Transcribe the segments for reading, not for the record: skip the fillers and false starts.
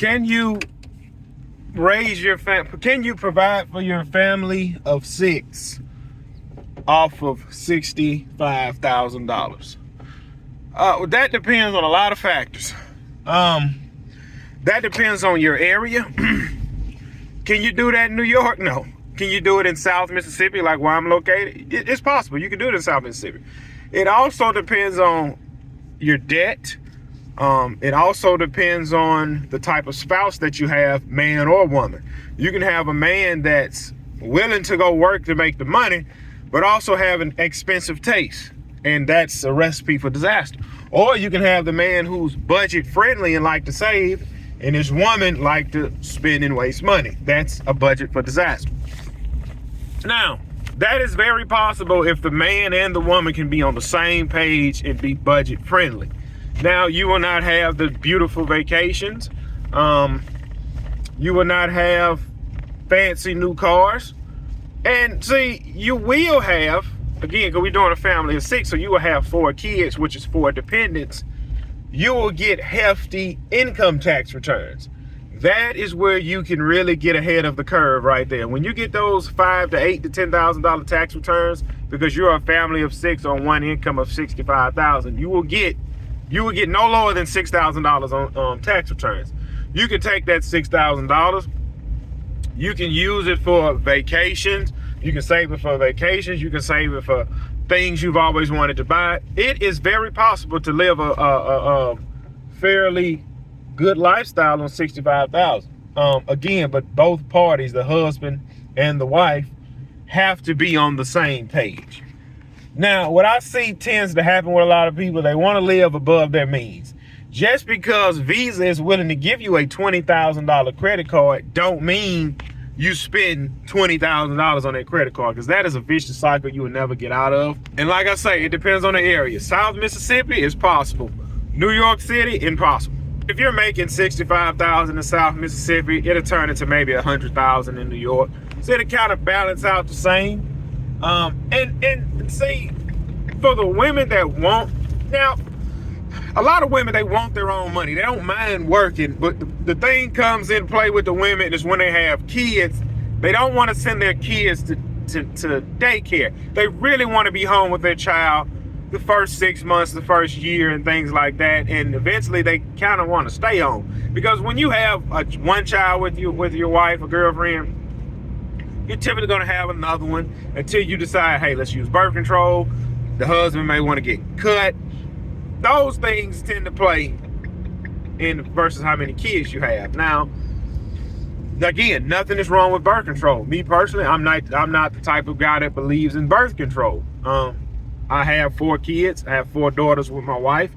Can you can you provide for your family of 6 off of $65,000? That depends on a lot of factors. That depends on your area. Can you do that in New York? No. Can you do it in South Mississippi, like where I'm located? It's possible. You can do it in South Mississippi. It also depends on your debt. It also depends on the type of spouse that you have, man or woman. You can have a man that's willing to go work to make the money, but also have an expensive taste. And that's a recipe for disaster. Or you can have the man who's budget friendly and like to save, and his woman like to spend and waste money. That's a budget for disaster. Now, that is very possible if the man and the woman can be on the same page and be budget friendly. Now, you will not have the beautiful vacations. You will not have fancy new cars. And see, you will have, again, because we're doing a family of 6, so you will have 4 kids, which is 4 dependents. You will get hefty income tax returns. That is where you can really get ahead of the curve right there. When you get those $5,000 to $8,000 to $10,000 tax returns, because you're a family of 6 on one income of $65,000, you will get no lower than $6,000 on tax returns. You can take that $6,000. You can use it for vacations. You can save it for vacations. You can save it for things you've always wanted to buy. It is very possible to live a fairly good lifestyle on $65,000. Again, but both parties, the husband and the wife, have to be on the same page. Now, what I see tends to happen with a lot of people, they want to live above their means. Just because Visa is willing to give you a $20,000 credit card don't mean you spend $20,000 on that credit card, because that is a vicious cycle you will never get out of. And like I say, it depends on the area. South Mississippi is possible. New York City, impossible. If you're making $65,000 in South Mississippi, it'll turn into maybe $100,000 in New York. So it'll kind of balance out the same. And see, for the women that want, now, a lot of women, they want their own money. They don't mind working, but the thing comes in play with the women is when they have kids, they don't want to send their kids to daycare. They really want to be home with their child the first 6 months, the first year, and things like that. And eventually they kind of want to stay home, because when you have one child with your wife or girlfriend, you're typically going to have another one until you decide, hey, let's use birth control. The husband may want to get cut. Those things tend to play in versus how many kids you have. Now, again, nothing is wrong with birth control. Me personally, I'm not the type of guy that believes in birth control. I have 4 kids. I have 4 daughters with my wife,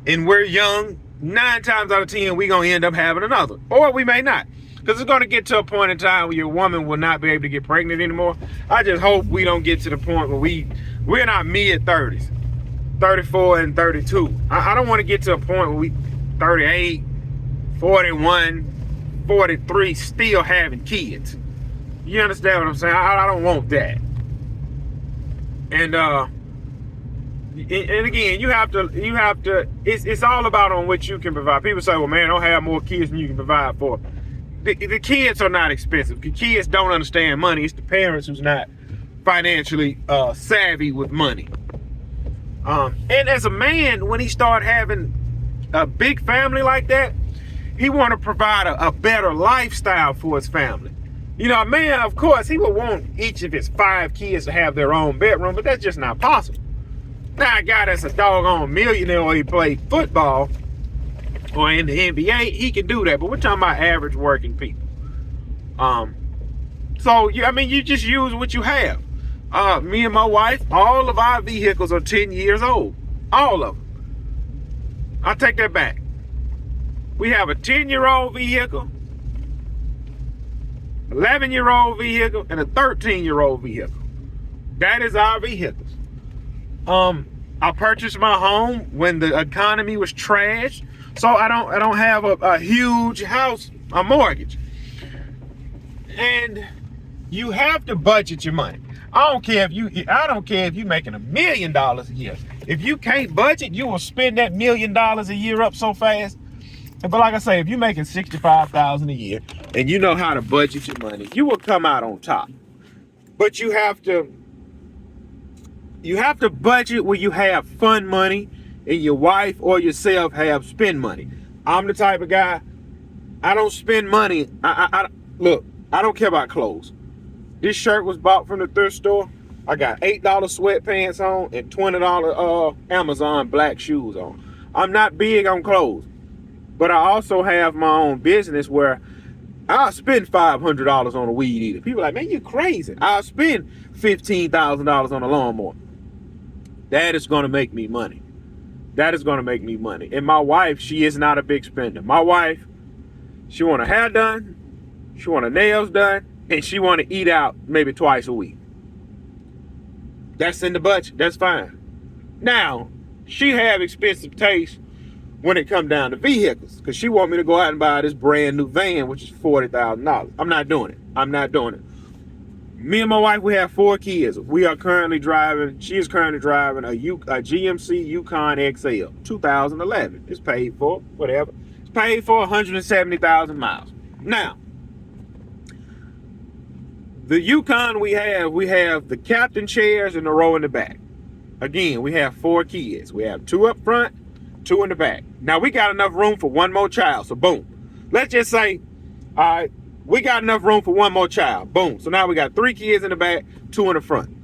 and we're young. 9 times out of 10, we're going to end up having another, or we may not. Because it's going to get to a point in time where your woman will not be able to get pregnant anymore. I just hope we don't get to the point where we're not mid-30s, 34 and 32. I don't want to get to a point where we 38, 41, 43 still having kids. You understand what I'm saying? I don't want that. And again, you have to. It's all about on what you can provide. People say, well, man, don't have more kids than you can provide for. The kids are not expensive. The kids don't understand money. It's the parents who's not financially savvy with money. And as a man, when he start having a big family like that, he want to provide a better lifestyle for his family. You know, a man, of course, he would want each of his 5 kids to have their own bedroom, but that's just not possible. Now, a guy that's a doggone millionaire, or he played football, or in the NBA, he can do that. But we're talking about average working people. So, you just use what you have. Me and my wife, all of our vehicles are 10 years old. All of them. I take that back. We have a 10-year-old vehicle, 11-year-old vehicle, and a 13-year-old vehicle. That is our vehicles. I purchased my home when the economy was trash, so I don't have a huge house, a mortgage. And you have to budget your money. I don't care if you're making $1 million a year. If you can't budget, you will spend that $1 million a year up so fast. But like I say, if you're making $65,000 a year and you know how to budget your money, you will come out on top. But you have to budget where you have fun money and your wife or yourself have spend money. I'm the type of guy, I don't spend money. Look, I don't care about clothes. This shirt was bought from the thrift store. I got $8 sweatpants on and $20 Amazon black shoes on. I'm not big on clothes, but I also have my own business where I'll spend $500 on a weed eater. People are like, man, you crazy. I'll spend $15,000 on a lawnmower. That is going to make me money. That is going to make me money. And my wife, she is not a big spender. My wife, she want her hair done, she want her nails done, and she want to eat out maybe twice a week. That's in the budget. That's fine. Now, she have expensive taste when it come down to vehicles, because she want me to go out and buy this brand new van, which is $40,000. I'm not doing it. I'm not doing it. Me and my wife, we have 4 kids. We are currently driving, she is currently driving a GMC Yukon XL, 2011. It's paid for, whatever. It's paid for 170,000 miles. Now, the Yukon we have the captain chairs and the row in the back. Again, we have 4 kids. We have 2 up front, 2 in the back. Now, we got enough room for 1 more child, so boom. Let's just say, all right, we got enough room for 1 more child. Boom. So now we got 3 kids in the back, 2 in the front.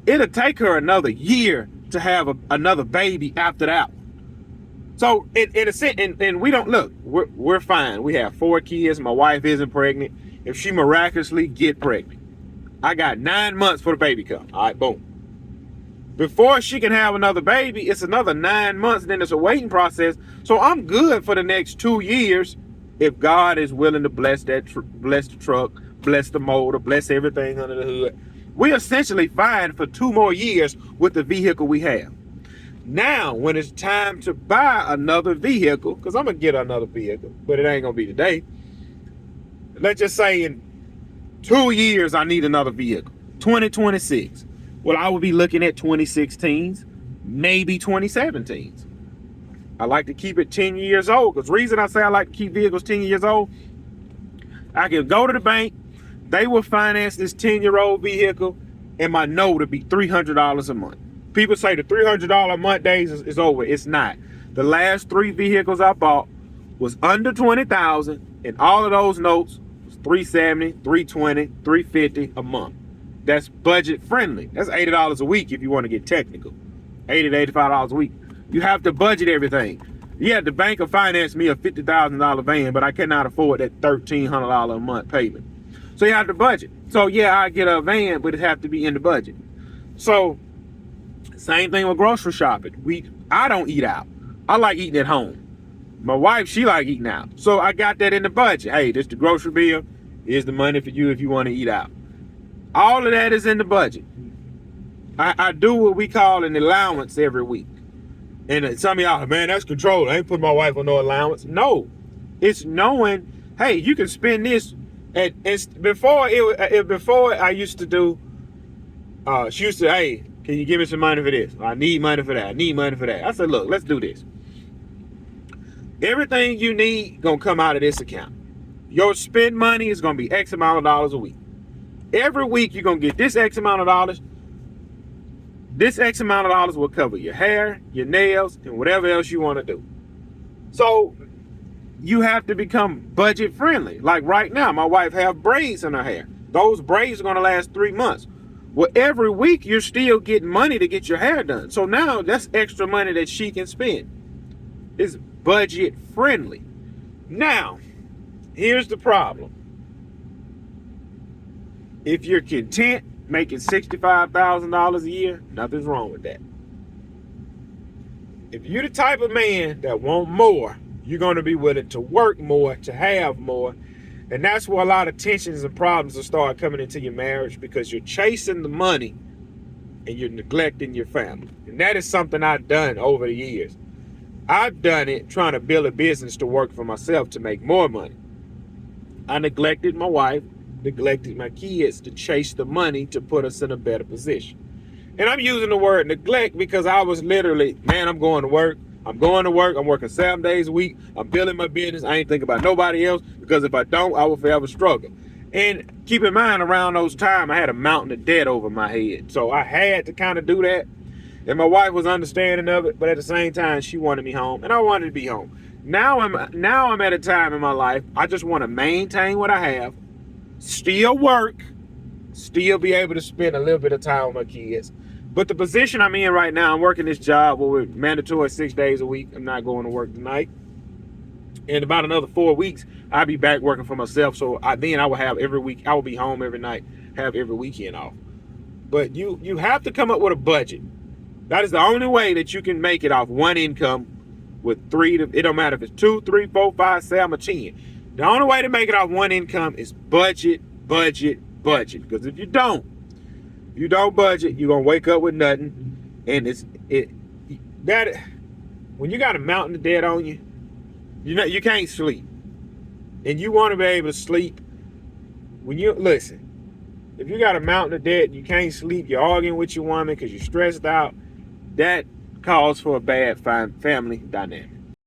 It'll take her another year to have another baby after that one. So in a sense, and we don't look, we're fine. We have 4 kids. My wife isn't pregnant. If she miraculously get pregnant, I got 9 months for the baby come. All right, boom. Before she can have another baby, it's another 9 months. Then it's a waiting process. So I'm good for the next 2 years. If God is willing to bless that, bless the truck, bless the motor, bless everything under the hood, we're essentially fine for 2 more years with the vehicle we have. Now, when it's time to buy another vehicle, because I'm going to get another vehicle, but it ain't going to be today. Let's just say in 2 years, I need another vehicle. 2026. Well, I would be looking at 2016s, maybe 2017s. I like to keep it 10 years old, because the reason I say I like to keep vehicles 10 years old, I can go to the bank, they will finance this 10-year-old vehicle, and my note will be $300 a month. People say the $300 a month days is over. It's not. The last 3 vehicles I bought was under $20,000, and all of those notes was $370, $320, $350 a month. That's budget friendly. That's $80 a week if you want to get technical. $80 to $85 a week. You have to budget everything. Yeah, the bank will finance me a $50,000 van, but I cannot afford that $1,300 a month payment. So you have to budget. So yeah, I get a van, but it have to be in the budget. So same thing with grocery shopping. I don't eat out. I like eating at home. My wife, she like eating out. So I got that in the budget. Hey, this the grocery bill. Here's the money for you if you want to eat out. All of that is in the budget. I do what we call an allowance every week. And some of y'all, man, that's control. I ain't putting my wife on no allowance. No, it's knowing, hey, you can spend this. Before I used to do, she used to, hey, can you give me some money for this? I need money for that. I need money for that. I said, look, let's do this. Everything you need gonna come out of this account. Your spend money is gonna be X amount of dollars a week. Every week you're gonna get this X amount of dollars. This X amount of dollars will cover your hair, your nails, and whatever else you want to do. So you have to become budget friendly. Like right now, my wife have braids in her hair. Those braids are going to last 3 months. Well, every week you're still getting money to get your hair done. So now that's extra money that she can spend. It's budget friendly. Now, here's the problem. If you're content making $65,000 a year, nothing's wrong with that. If you're the type of man that want more, you're going to be willing to work more, to have more. And that's where a lot of tensions and problems will start coming into your marriage, because you're chasing the money and you're neglecting your family. And that is something I've done over the years. I've done it trying to build a business to work for myself to make more money. I neglected my wife, neglected my kids to chase the money to put us in a better position. And I'm using the word neglect because I was literally, man, I'm going to work. I'm going to work. I'm working 7 days a week. I'm building my business. I ain't thinking about nobody else, because if I don't, I will forever struggle. And keep in mind, around those times, I had a mountain of debt over my head. So I had to kind of do that. And my wife was understanding of it, but at the same time, she wanted me home, and I wanted to be home. Now I'm at a time in my life, I just want to maintain what I have, still work, still be able to spend a little bit of time with my kids. But the position I'm in right now, I'm working this job where we're mandatory 6 days a week. I'm not going to work tonight. In about another 4 weeks, I'll be back working for myself. So then I will have every week, I will be home every night, have every weekend off. But you have to come up with a budget. That is the only way that you can make it off one income with it don't matter if it's 2, 3, 4, 5, 7, or 10. The only way to make it off one income is budget. Because if you don't budget, you're gonna wake up with nothing. And when you got a mountain of debt on you, you can't sleep. And you want to be able to sleep listen. If you got a mountain of debt, you can't sleep, you're arguing with your woman because you're stressed out, that calls for a bad family dynamic.